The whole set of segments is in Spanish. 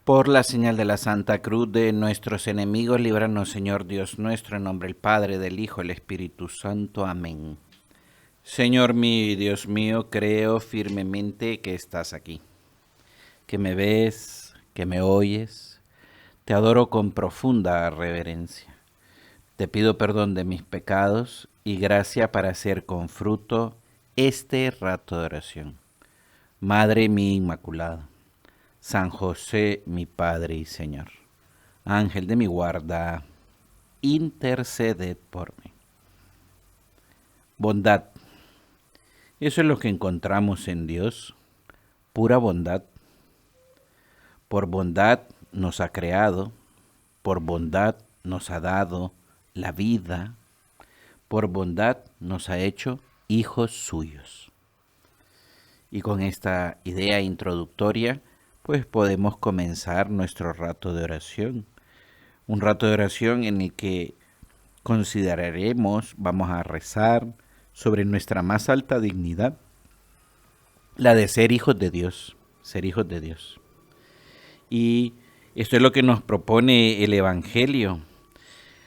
Por la señal de la Santa Cruz de nuestros enemigos, líbranos, Señor Dios nuestro, en nombre del Padre, del Hijo, del Espíritu Santo. Amén. Señor mío y Dios mío, creo firmemente que estás aquí, que me ves, que me oyes. Te adoro con profunda reverencia. Te pido perdón de mis pecados y gracia para hacer con fruto este rato de oración. Madre mía Inmaculada, San José, mi Padre y Señor, Ángel de mi guarda, interceded por mí. Bondad. Eso es lo que encontramos en Dios, pura bondad. Por bondad nos ha creado, por bondad nos ha dado la vida, por bondad nos ha hecho hijos suyos. Y con esta idea introductoria, pues podemos comenzar nuestro rato de oración. Un rato de oración en el que consideraremos, vamos a rezar sobre nuestra más alta dignidad, la de ser hijos de Dios, ser hijos de Dios. Y esto es lo que nos propone el Evangelio.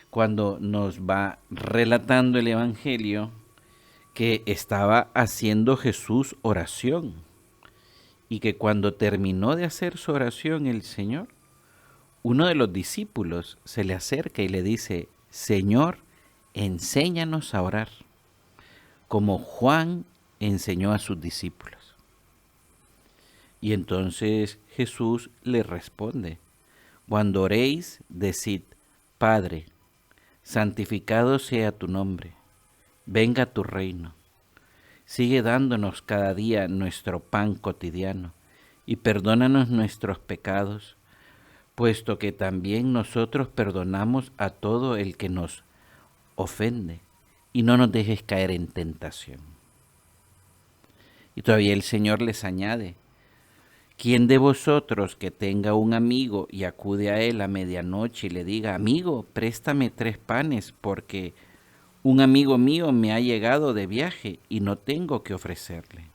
Cuando nos va relatando el Evangelio que estaba haciendo Jesús oración y que cuando terminó de hacer su oración el Señor, uno de los discípulos se le acerca y le dice: Señor, enséñanos a orar, como Juan enseñó a sus discípulos. Y entonces Jesús le responde: cuando oréis, decid: Padre, santificado sea tu nombre, venga tu reino. Sigue dándonos cada día nuestro pan cotidiano y perdónanos nuestros pecados, puesto que también nosotros perdonamos a todo el que nos ofende, y no nos dejes caer en tentación. Y todavía el Señor les añade: ¿quién de vosotros que tenga un amigo y acude a él a medianoche y le diga: amigo, préstame 3 panes porque un amigo mío me ha llegado de viaje y no tengo que ofrecerle?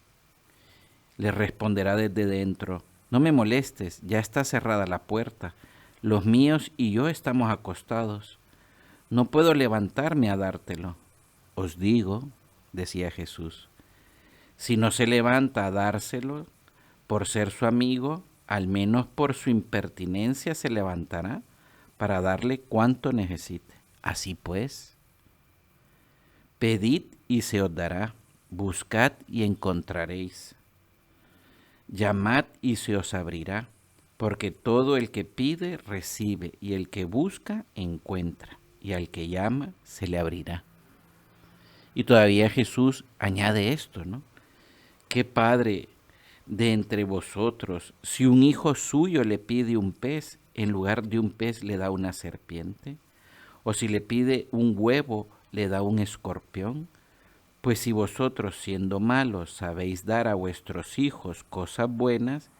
Le responderá desde dentro: no me molestes, ya está cerrada la puerta, los míos y yo estamos acostados, no puedo levantarme a dártelo. Os digo, decía Jesús, si no se levanta a dárselo por ser su amigo, al menos por su impertinencia se levantará para darle cuanto necesite. Así pues, pedid y se os dará, buscad y encontraréis, llamad y se os abrirá, porque todo el que pide recibe, y el que busca encuentra, y al que llama se le abrirá. Y todavía Jesús añade esto, ¿no? ¿Qué padre de entre vosotros, si un hijo suyo le pide un pez, en lugar de un pez le da una serpiente? ¿O si le pide un huevo, le da un escorpión? Pues si vosotros, siendo malos, sabéis dar a vuestros hijos cosas buenas,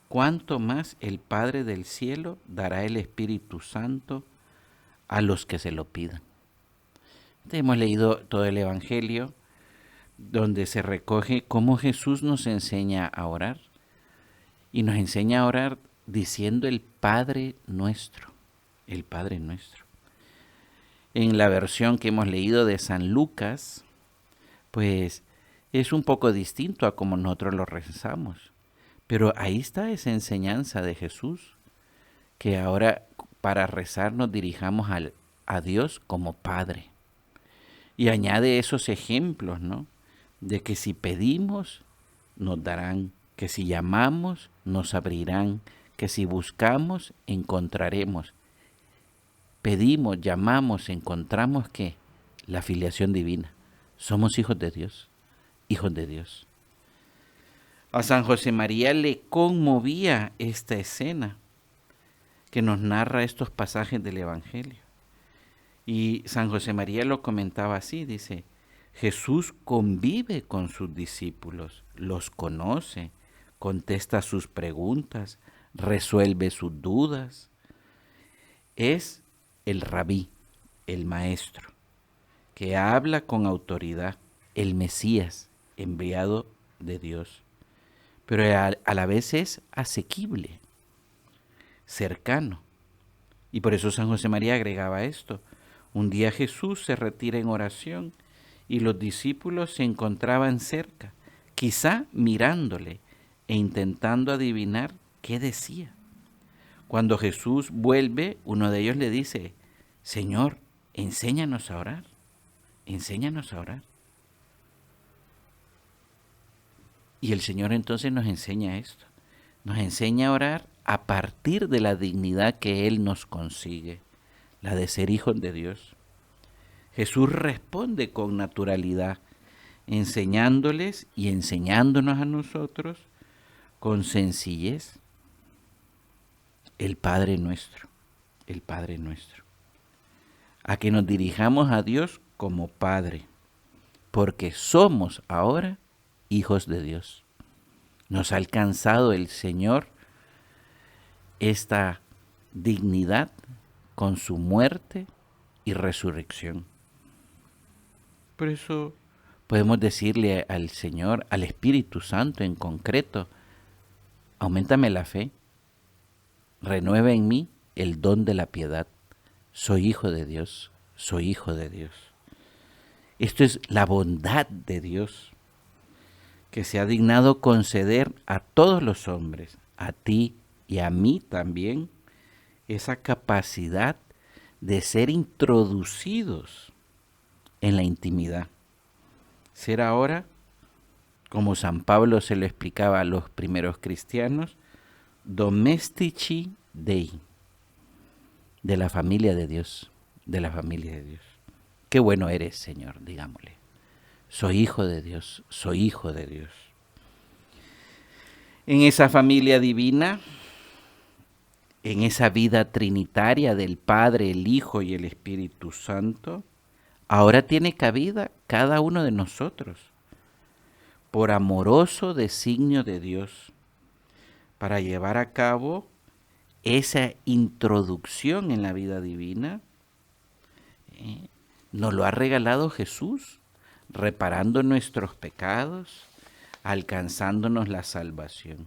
¿cuánto más el Padre del cielo dará el Espíritu Santo a los que se lo pidan? Hemos leído todo el Evangelio, donde se recoge cómo Jesús nos enseña a orar. Y nos enseña a orar diciendo el Padre Nuestro, el Padre Nuestro. En la versión que hemos leído de San Lucas, pues es un poco distinto a como nosotros lo rezamos. Pero ahí está esa enseñanza de Jesús, que ahora para rezar nos dirijamos a Dios como Padre. Y añade esos ejemplos, ¿no? De que si pedimos, nos darán, que si llamamos, nos abrirán, que si buscamos, encontraremos. Pedimos, llamamos, encontramos, ¿qué? La filiación divina. Somos hijos de Dios, hijos de Dios. A San José María le conmovía esta escena que nos narra estos pasajes del Evangelio. Y San José María lo comentaba así, dice: Jesús convive con sus discípulos, los conoce, contesta sus preguntas, resuelve sus dudas. Es el rabí, el maestro, que habla con autoridad, el Mesías, enviado de Dios. Pero a la vez es asequible. cercano. Y por eso San José María agregaba esto. Un día Jesús se retira en oración y los discípulos se encontraban cerca, quizá mirándole e intentando adivinar qué decía. Cuando Jesús vuelve, uno de ellos le dice, Señor, enséñanos a orar, enséñanos a orar. Y el Señor entonces nos enseña esto, nos enseña a orar a partir de la dignidad que Él nos consigue, la de ser hijos de Dios. Jesús responde con naturalidad, enseñándoles y enseñándonos a nosotros con sencillez el Padre nuestro, el Padre nuestro. A que nos dirijamos a Dios como Padre, porque somos ahora hijos de Dios. Nos ha alcanzado el Señor esta dignidad con su muerte y resurrección. Por eso podemos decirle al Señor, al Espíritu Santo en concreto, auméntame la fe, renueva en mí el don de la piedad. Soy hijo de Dios, soy hijo de Dios. Esto es la bondad de Dios, que se ha dignado conceder a todos los hombres, a ti y a mí también, esa capacidad de ser introducidos en la intimidad. Ser ahora, como San Pablo se lo explicaba a los primeros cristianos, domestici Dei, de la familia de Dios, de la familia de Dios. Qué bueno eres, Señor, digámosle. Soy hijo de Dios, soy hijo de Dios. En esa familia divina, en esa vida trinitaria del Padre, el Hijo y el Espíritu Santo, ahora tiene cabida cada uno de nosotros, por amoroso designio de Dios, para llevar a cabo esa introducción en la vida divina. Nos lo ha regalado Jesús, reparando nuestros pecados, alcanzándonos la salvación.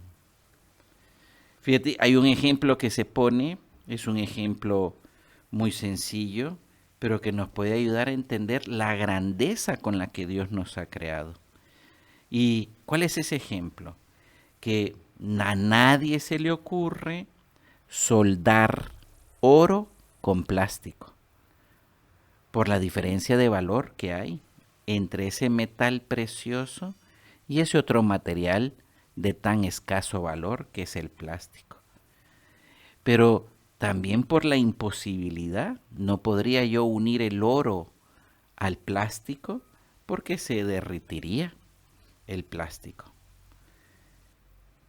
Fíjate, hay un ejemplo que se pone, es un ejemplo muy sencillo, pero que nos puede ayudar a entender la grandeza con la que Dios nos ha creado. ¿Y cuál es ese ejemplo? Que a nadie se le ocurre soldar oro con plástico, por la diferencia de valor que hay entre ese metal precioso y ese otro material de tan escaso valor que es el plástico. Pero también por la imposibilidad, no podría yo unir el oro al plástico porque se derritiría el plástico.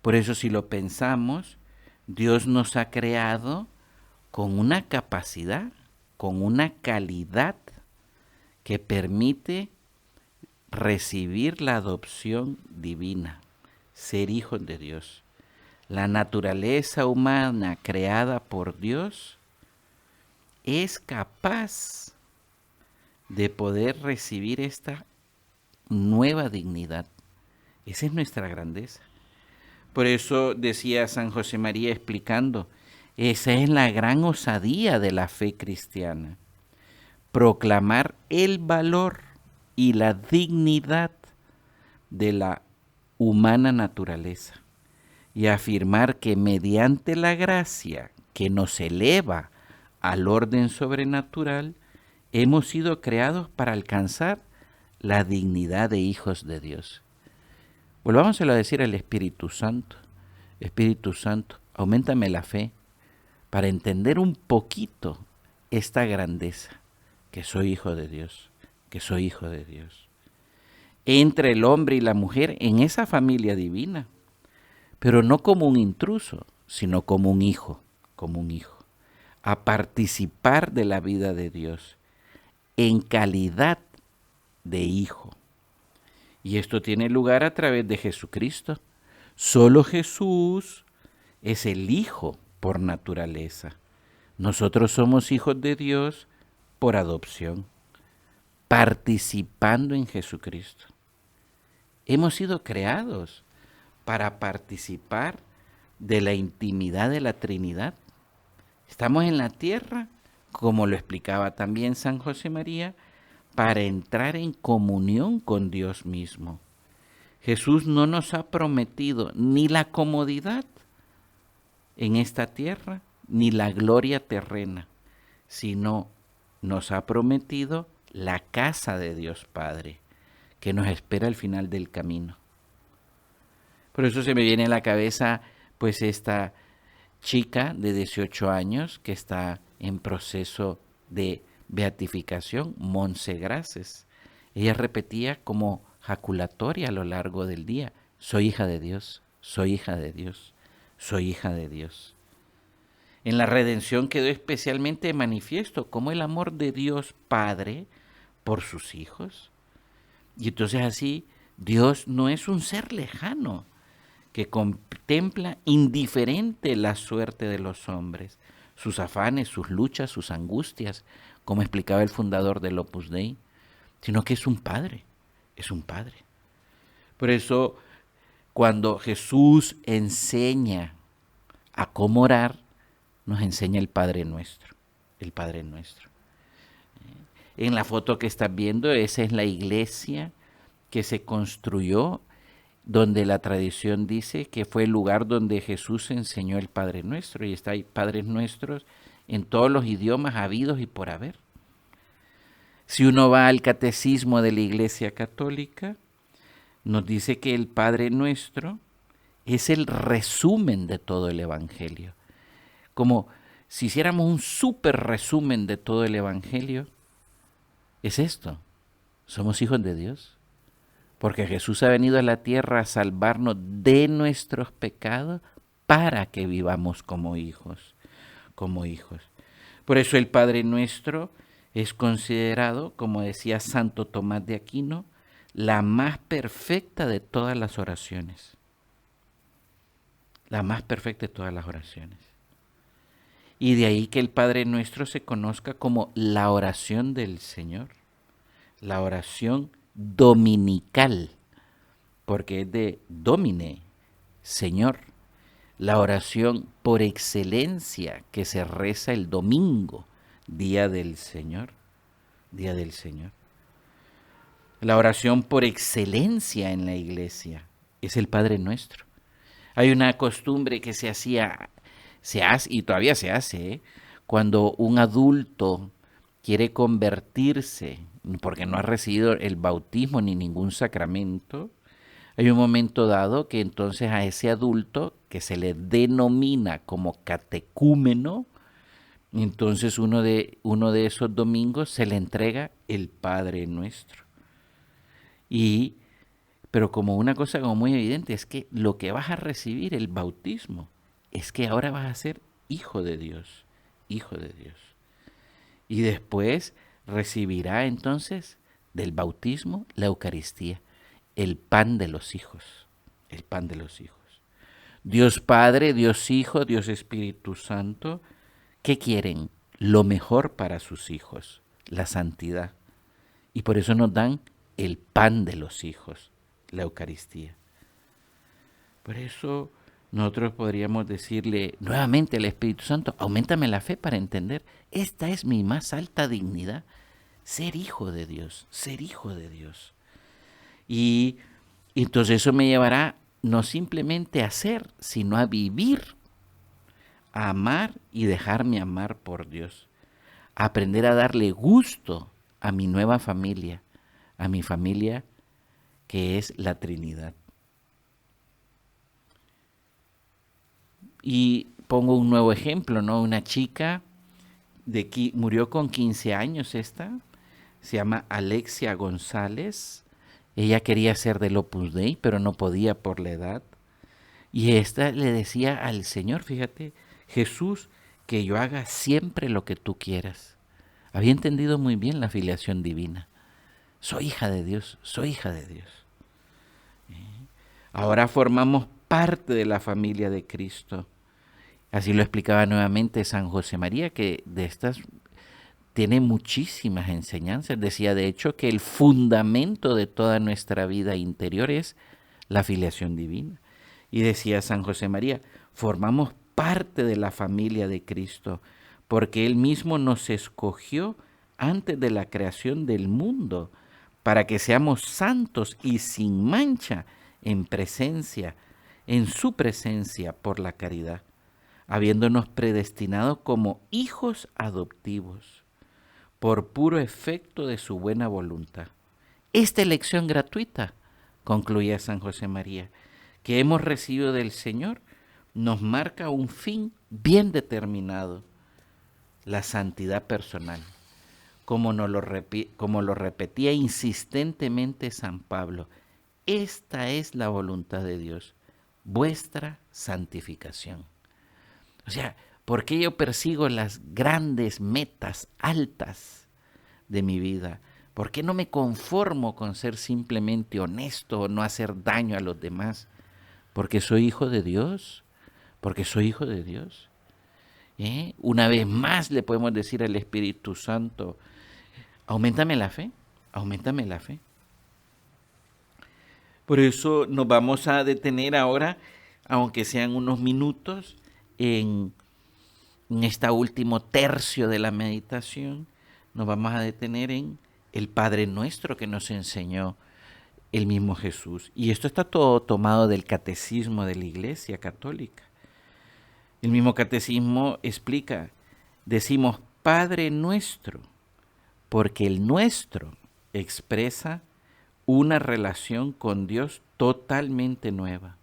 Por eso, si lo pensamos, Dios nos ha creado con una capacidad, con una calidad que permite recibir la adopción divina, ser hijos de Dios. La naturaleza humana creada por Dios es capaz de poder recibir esta nueva dignidad. Esa es nuestra grandeza. Por eso decía San José María explicando, esa es la gran osadía de la fe cristiana, proclamar el valor y la dignidad de la humana naturaleza y afirmar que mediante la gracia que nos eleva al orden sobrenatural, hemos sido creados para alcanzar la dignidad de hijos de Dios. Volvámoselo a decir al Espíritu Santo. Espíritu Santo, auméntame la fe para entender un poquito esta grandeza, que soy hijo de Dios, que soy hijo de Dios. Entre el hombre y la mujer en esa familia divina, pero no como un intruso, sino como un hijo, a participar de la vida de Dios en calidad de hijo. Y esto tiene lugar a través de Jesucristo. Solo Jesús es el Hijo por naturaleza. Nosotros somos hijos de Dios por adopción, participando en Jesucristo. Hemos sido creados para participar de la intimidad de la Trinidad. Estamos en la tierra, como lo explicaba también San José María, para entrar en comunión con Dios mismo. Jesús no nos ha prometido ni la comodidad en esta tierra, ni la gloria terrena, sino nos ha prometido la casa de Dios Padre, que nos espera al final del camino. Por eso se me viene a la cabeza pues esta chica de 18 años que está en proceso de beatificación, Montse Grases. Ella repetía como jaculatoria a lo largo del día: soy hija de Dios, soy hija de Dios, soy hija de Dios. En la redención quedó especialmente manifiesto como el amor de Dios Padre por sus hijos. Y entonces así Dios no es un ser lejano que contempla indiferente la suerte de los hombres, sus afanes, sus luchas, sus angustias, como explicaba el fundador del Opus Dei, sino que es un padre, es un padre. Por eso, cuando Jesús enseña a cómo orar, nos enseña el Padre Nuestro, el Padre Nuestro. En la foto que estás viendo, esa es la iglesia que se construyó, donde la tradición dice que fue el lugar donde Jesús enseñó el Padre Nuestro, y está ahí Padres Nuestros en todos los idiomas habidos y por haber. Si uno va al catecismo de la Iglesia Católica, nos dice que el Padre Nuestro es el resumen de todo el Evangelio. Como si hiciéramos un súper resumen de todo el Evangelio, es esto: somos hijos de Dios. Porque Jesús ha venido a la tierra a salvarnos de nuestros pecados para que vivamos como hijos, como hijos. Por eso el Padre Nuestro es considerado, como decía Santo Tomás de Aquino, la más perfecta de todas las oraciones. La más perfecta de todas las oraciones. Y de ahí que el Padre Nuestro se conozca como la oración del Señor, la oración dominical, porque es de Domine, Señor, la oración por excelencia que se reza el domingo, día del Señor, día del Señor. La oración por excelencia en la iglesia es el Padre Nuestro. Hay una costumbre que se hace y todavía se hace, cuando un adulto quiere convertirse porque no ha recibido el bautismo ni ningún sacramento. Hay un momento dado que entonces a ese adulto, que se le denomina como catecúmeno, entonces uno de esos domingos se le entrega el Padre Nuestro. Pero como una cosa como muy evidente es que lo que vas a recibir, el bautismo, es que ahora vas a ser hijo de Dios, hijo de Dios. Y después recibirá entonces del bautismo la Eucaristía, el pan de los hijos, el pan de los hijos. Dios Padre, Dios Hijo, Dios Espíritu Santo, ¿qué quieren? Lo mejor para sus hijos, la santidad. Y por eso nos dan el pan de los hijos, la Eucaristía. Por eso nosotros podríamos decirle nuevamente al Espíritu Santo: auméntame la fe para entender, esta es mi más alta dignidad, ser hijo de Dios, ser hijo de Dios. Y entonces eso me llevará no simplemente a ser, sino a vivir, a amar y dejarme amar por Dios, a aprender a darle gusto a mi nueva familia, a mi familia que es la Trinidad. Y pongo un nuevo ejemplo, ¿no? Una chica murió con 15 años se llama Alexia González. Ella quería ser del Opus Dei, pero no podía por la edad. Y esta le decía al Señor, fíjate, Jesús, que yo haga siempre lo que tú quieras. Había entendido muy bien la filiación divina. Soy hija de Dios, soy hija de Dios. Ahora formamos parte de la familia de Cristo. Así lo explicaba nuevamente San José María, que de estas tiene muchísimas enseñanzas. Decía, de hecho, que el fundamento de toda nuestra vida interior es la filiación divina. Y decía San José María, formamos parte de la familia de Cristo, porque Él mismo nos escogió antes de la creación del mundo, para que seamos santos y sin mancha en su presencia por la caridad, habiéndonos predestinado como hijos adoptivos, por puro efecto de su buena voluntad. Esta elección gratuita, concluía San José María, que hemos recibido del Señor, nos marca un fin bien determinado, la santidad personal, como lo repetía insistentemente San Pablo. Esta es la voluntad de Dios, vuestra santificación. O sea, ¿por qué yo persigo las grandes metas altas de mi vida? ¿Por qué no me conformo con ser simplemente honesto o no hacer daño a los demás? Porque soy hijo de Dios, porque soy hijo de Dios. Una vez más le podemos decir al Espíritu Santo, auméntame la fe, auméntame la fe. Por eso nos vamos a detener ahora, aunque sean unos minutos, en este último tercio de la meditación. Nos vamos a detener en el Padre Nuestro que nos enseñó el mismo Jesús. Y esto está todo tomado del Catecismo de la Iglesia Católica. El mismo Catecismo explica, decimos Padre Nuestro, porque el nuestro expresa una relación con Dios totalmente nueva.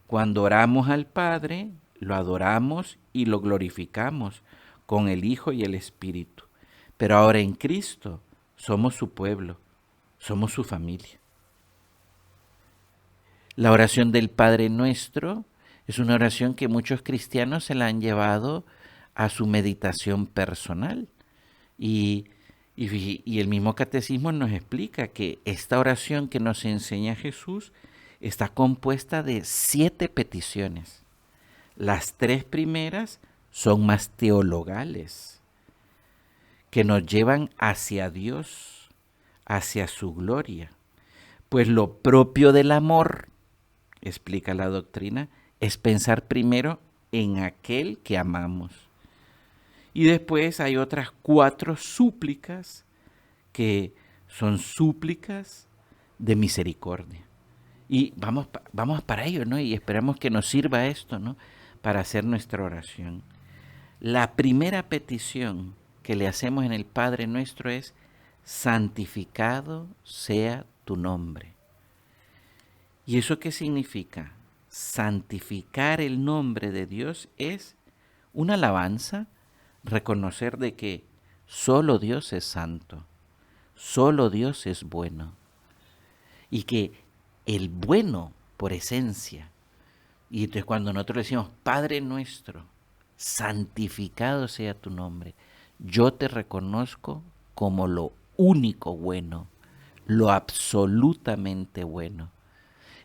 Cuando oramos al Padre, lo adoramos y lo glorificamos con el Hijo y el Espíritu. Pero ahora en Cristo somos su pueblo, somos su familia. La oración del Padre Nuestro es una oración que muchos cristianos se la han llevado a su meditación personal. Y el mismo Catecismo nos explica que esta oración que nos enseña Jesús está compuesta de 7 peticiones. Las 3 primeras son más teologales, que nos llevan hacia Dios, hacia su gloria. Pues lo propio del amor, explica la doctrina, es pensar primero en aquel que amamos. Y después hay otras 4 súplicas que son súplicas de misericordia. Y vamos para ello, ¿no? Y esperamos que nos sirva esto, ¿no? Para hacer nuestra oración. La primera petición que le hacemos en el Padre Nuestro es: santificado sea tu nombre. ¿Y eso qué significa? Santificar el nombre de Dios es una alabanza, reconocer de que solo Dios es santo, solo Dios es bueno, y que el bueno por esencia, y entonces cuando nosotros decimos Padre Nuestro, santificado sea tu nombre, yo te reconozco como lo único bueno, lo absolutamente bueno.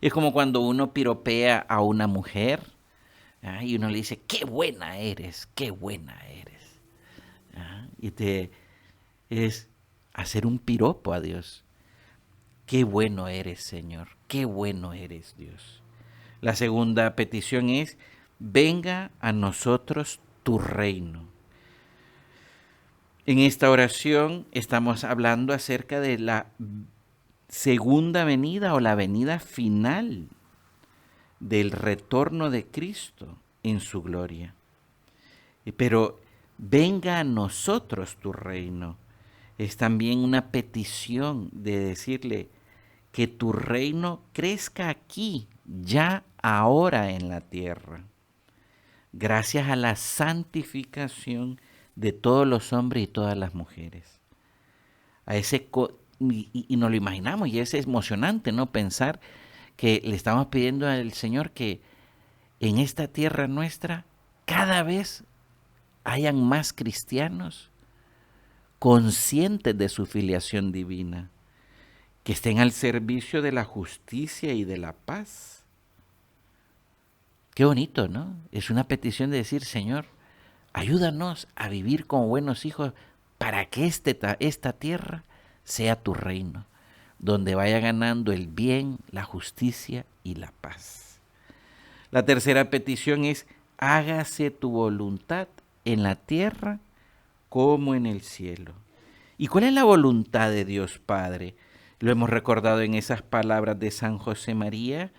Es como cuando uno piropea a una mujer, y uno le dice, qué buena eres, qué buena eres. Y es hacer un piropo a Dios. Qué bueno eres, Señor, qué bueno eres, Dios. La segunda petición es: venga a nosotros tu reino. En esta oración estamos hablando acerca de la segunda venida o la venida final del retorno de Cristo en su gloria. Pero venga a nosotros tu reino. Es también una petición de decirle que tu reino crezca aquí, ya ahora en la tierra, gracias a la santificación de todos los hombres y todas las mujeres. Y nos lo imaginamos, y es emocionante, ¿no? Pensar que le estamos pidiendo al Señor que en esta tierra nuestra cada vez hayan más cristianos conscientes de su filiación divina, que estén al servicio de la justicia y de la paz. Qué bonito, ¿no? Es una petición de decir, Señor, ayúdanos a vivir como buenos hijos para que esta tierra sea tu reino, donde vaya ganando el bien, la justicia y la paz. La tercera petición es: hágase tu voluntad en la tierra como en el cielo. ¿Y cuál es la voluntad de Dios Padre? Lo hemos recordado en esas palabras de San José María,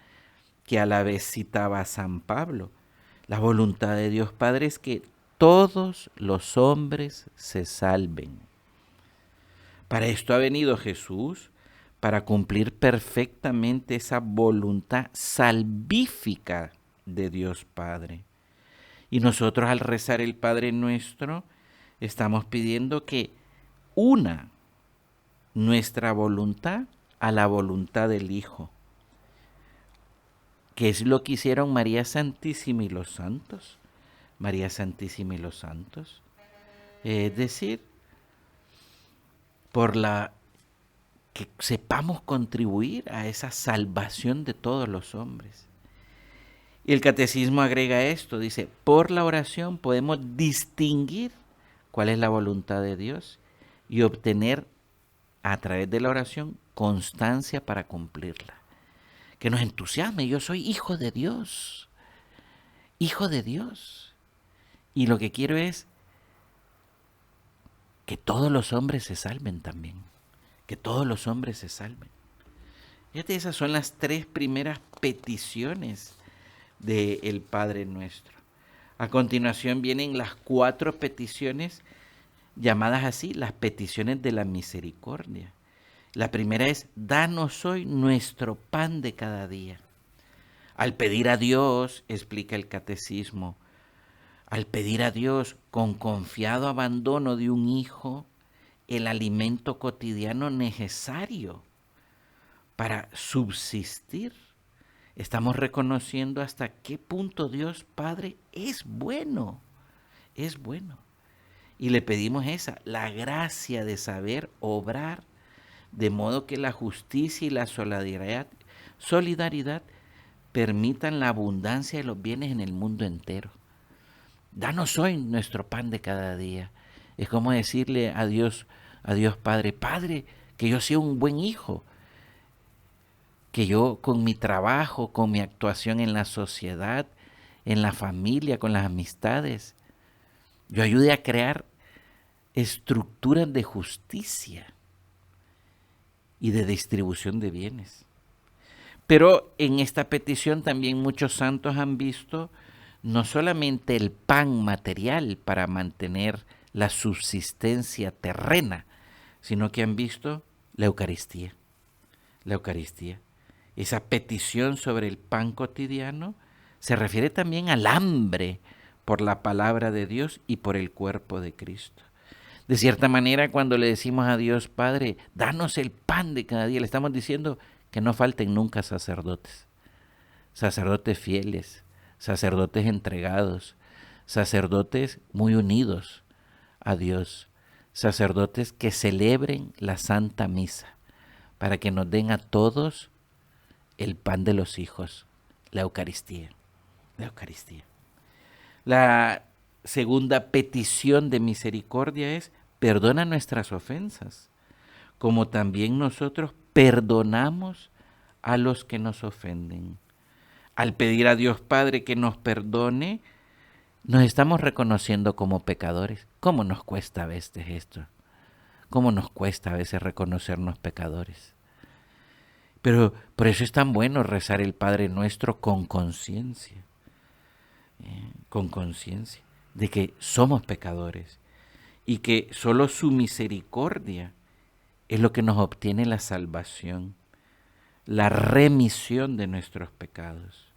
que a la vez citaba a San Pablo. La voluntad de Dios Padre es que todos los hombres se salven. Para esto ha venido Jesús, para cumplir perfectamente esa voluntad salvífica de Dios Padre. Y nosotros al rezar el Padre Nuestro, estamos pidiendo que una nuestra voluntad a la voluntad del Hijo, que es lo que hicieron María Santísima y los santos. María Santísima y los santos. Es decir, por la que sepamos contribuir a esa salvación de todos los hombres. Y el catecismo agrega esto, dice, por la oración podemos distinguir cuál es la voluntad de Dios y obtener a través de la oración constancia para cumplirla. Que nos entusiasme, yo soy hijo de Dios, hijo de Dios. Y lo que quiero es que todos los hombres se salven también, que todos los hombres se salven. Fíjate, esas son las 3 primeras peticiones del Padre Nuestro. A continuación vienen las 4 peticiones llamadas así, las peticiones de la misericordia. La primera es, danos hoy nuestro pan de cada día. Al pedir a Dios, explica el catecismo, al pedir a Dios con confiado abandono de un hijo, el alimento cotidiano necesario para subsistir, estamos reconociendo hasta qué punto Dios Padre es bueno, es bueno. Y le pedimos la gracia de saber obrar de modo que la justicia y la solidaridad permitan la abundancia de los bienes en el mundo entero. Danos hoy nuestro pan de cada día. Es como decirle a Dios Padre, Padre, que yo sea un buen hijo, que yo con mi trabajo, con mi actuación en la sociedad, en la familia, con las amistades, yo ayude a crear estructuras de justicia y de distribución de bienes. Pero en esta petición también muchos santos han visto no solamente el pan material para mantener la subsistencia terrena, sino que han visto la Eucaristía. La Eucaristía. Esa petición sobre el pan cotidiano se refiere también al hambre por la palabra de Dios y por el cuerpo de Cristo. De cierta manera, cuando le decimos a Dios Padre, danos el pan de cada día, le estamos diciendo que no falten nunca sacerdotes, sacerdotes fieles, sacerdotes entregados, sacerdotes muy unidos a Dios, sacerdotes que celebren la Santa Misa, para que nos den a todos el pan de los hijos, la Eucaristía, la Eucaristía. La segunda petición de misericordia es, perdona nuestras ofensas, como también nosotros perdonamos a los que nos ofenden. Al pedir a Dios Padre que nos perdone, nos estamos reconociendo como pecadores. ¿Cómo nos cuesta a veces esto? ¿Cómo nos cuesta a veces reconocernos pecadores? Pero por eso es tan bueno rezar el Padre Nuestro con conciencia de que somos pecadores y que solo su misericordia es lo que nos obtiene la salvación, la remisión de nuestros pecados.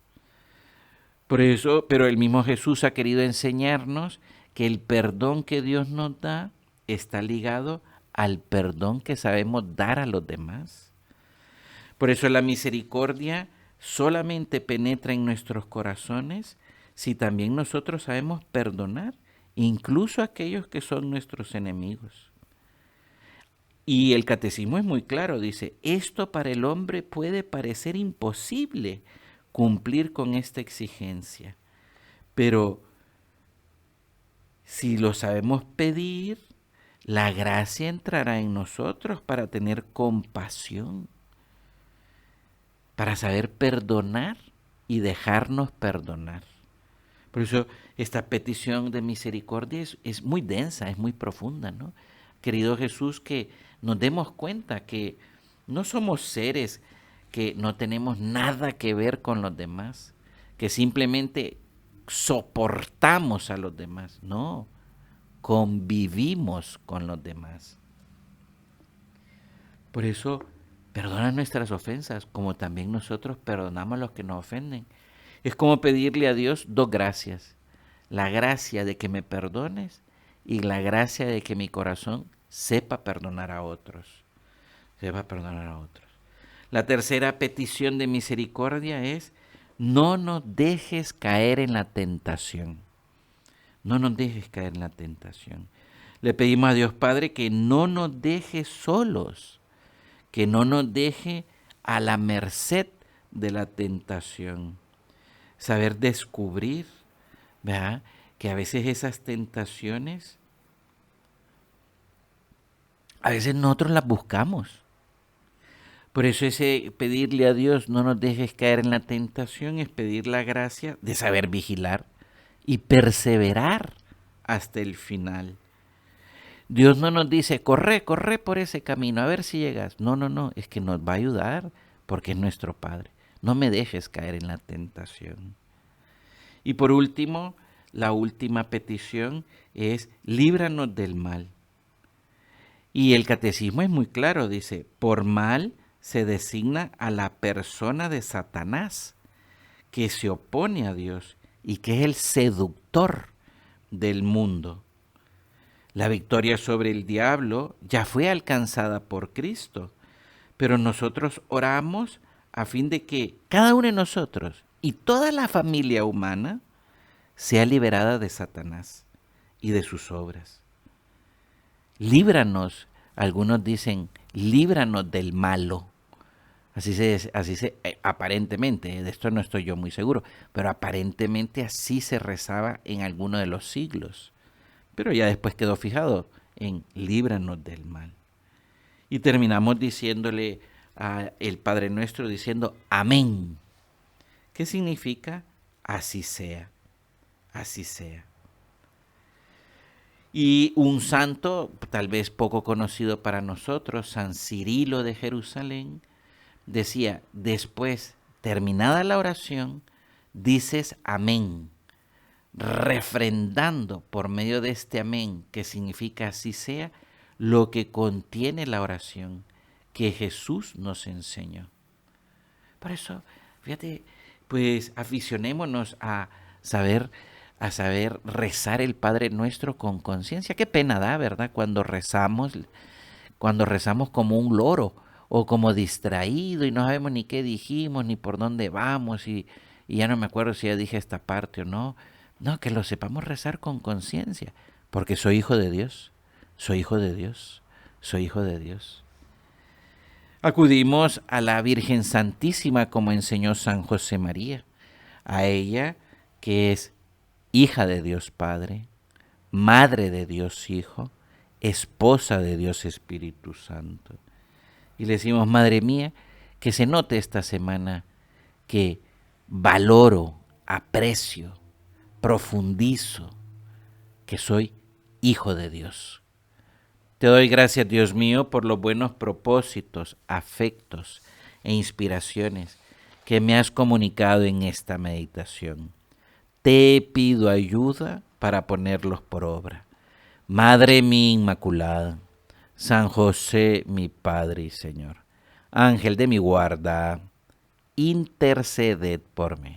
Por eso, pero el mismo Jesús ha querido enseñarnos que el perdón que Dios nos da está ligado al perdón que sabemos dar a los demás. Por eso la misericordia solamente penetra en nuestros corazones si también nosotros sabemos perdonar, incluso a aquellos que son nuestros enemigos. Y el catecismo es muy claro, dice, esto para el hombre puede parecer imposible cumplir con esta exigencia, pero si lo sabemos pedir, la gracia entrará en nosotros para tener compasión, para saber perdonar y dejarnos perdonar. Por eso esta petición de misericordia es muy densa, es muy profunda, ¿no? Querido Jesús, que nos demos cuenta que no somos seres que no tenemos nada que ver con los demás, que simplemente soportamos a los demás, no, convivimos con los demás. Por eso, perdona nuestras ofensas, como también nosotros perdonamos a los que nos ofenden. Es como pedirle a Dios dos gracias. La gracia de que me perdones y la gracia de que mi corazón sepa perdonar a otros. Sepa perdonar a otros. La tercera petición de misericordia es: no nos dejes caer en la tentación. No nos dejes caer en la tentación. Le pedimos a Dios Padre que no nos deje solos, que no nos deje a la merced de la tentación. Saber descubrir, ¿verdad?, que a veces esas tentaciones, a veces nosotros las buscamos. Por eso ese pedirle a Dios no nos dejes caer en la tentación es pedir la gracia de saber vigilar y perseverar hasta el final. Dios no nos dice, corre por ese camino, a ver si llegas. No, es que nos va a ayudar porque es nuestro Padre. No me dejes caer en la tentación. Y por último, la última petición es: líbranos del mal. Y el catecismo es muy claro, dice, por mal se designa a la persona de Satanás, que se opone a Dios y que es el seductor del mundo. La victoria sobre el diablo ya fue alcanzada por Cristo, pero nosotros oramos a fin de que cada uno de nosotros y toda la familia humana sea liberada de Satanás y de sus obras. Líbranos, algunos dicen, líbranos del malo. Aparentemente, de esto no estoy yo muy seguro, pero aparentemente así se rezaba en alguno de los siglos. Pero ya después quedó fijado en líbranos del mal. Y terminamos diciéndole al Padre Nuestro, diciendo amén. ¿Qué significa? Así sea, así sea. Y un santo, tal vez poco conocido para nosotros, San Cirilo de Jerusalén, decía, después, terminada la oración, dices amén, refrendando por medio de este amén, que significa así sea, lo que contiene la oración que Jesús nos enseñó. Por eso, fíjate, pues aficionémonos a saber rezar el Padre Nuestro con conciencia. Qué pena da, ¿verdad? Cuando rezamos como un loro o como distraído y no sabemos ni qué dijimos, ni por dónde vamos y ya no me acuerdo si ya dije esta parte o no. No, que lo sepamos rezar con conciencia, porque soy hijo de Dios, soy hijo de Dios, soy hijo de Dios. Acudimos a la Virgen Santísima como enseñó San José María, a ella que es hija de Dios Padre, madre de Dios Hijo, esposa de Dios Espíritu Santo. Y le decimos, Madre mía, que se note esta semana que valoro, aprecio, profundizo que soy hijo de Dios. Te doy gracias, Dios mío, por los buenos propósitos, afectos e inspiraciones que me has comunicado en esta meditación. Te pido ayuda para ponerlos por obra. Madre mía Inmaculada, San José, mi Padre y Señor, Ángel de mi guarda, interceded por mí.